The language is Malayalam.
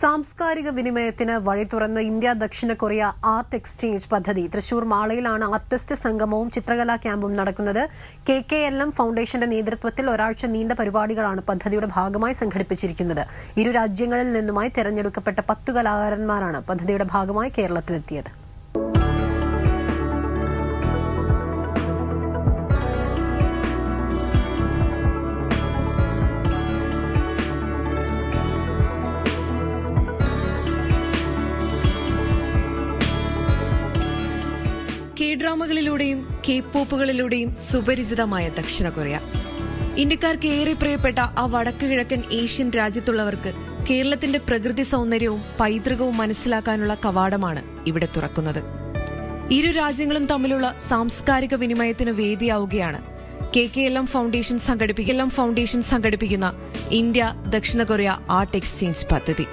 സാംസ്കാരിക വിനിമയത്തിന് വഴി തുറന്ന് ഇന്ത്യ ദക്ഷിണ കൊറിയ ആർട്ട് എക്സ്ചേഞ്ച് പദ്ധതി. തൃശൂർ മാളയിലാണ് ആർട്ടിസ്റ്റ് സംഗമവും ചിത്രകലാ ക്യാമ്പും നടക്കുന്നത്. KKLM ഫൗണ്ടേഷന്റെ നേതൃത്വത്തിൽ ഒരാഴ്ച നീണ്ട പരിപാടികളാണ് പദ്ധതിയുടെ ഭാഗമായി സംഘടിപ്പിച്ചിരിക്കുന്നത്. ഇരു രാജ്യങ്ങളിൽ നിന്നുമായി തെരഞ്ഞെടുക്കപ്പെട്ട 10 കലാകാരന്മാരാണ് പദ്ധതിയുടെ ഭാഗമായി കേരളത്തിലെത്തിയത്. K-ഡ്രാമകളിലൂടെയും K-പോപ്പുകളിലൂടെയും സുപരിചിതമായ ദക്ഷിണ കൊറിയ. ഇന്ത്യക്കാർക്ക് ഏറെ പ്രിയപ്പെട്ട ആ വടക്ക് കിഴക്കൻ ഏഷ്യൻ രാജ്യത്തുള്ളവർക്ക് കേരളത്തിന്റെ പ്രകൃതി സൗന്ദര്യവും പൈതൃകവും മനസ്സിലാക്കാനുള്ള കവാടമാണ് ഇവിടെ തുറക്കുന്നത്. ഇരു രാജ്യങ്ങളും തമ്മിലുള്ള സാംസ്കാരിക വിനിമയത്തിന് വേദിയാവുകയാണ് KKLM ഫൗണ്ടേഷൻ സംഘടിപ്പിക്കുന്ന ഇന്ത്യ ദക്ഷിണ കൊറിയ ആർട്ട് എക്സ്ചേഞ്ച് പദ്ധതി.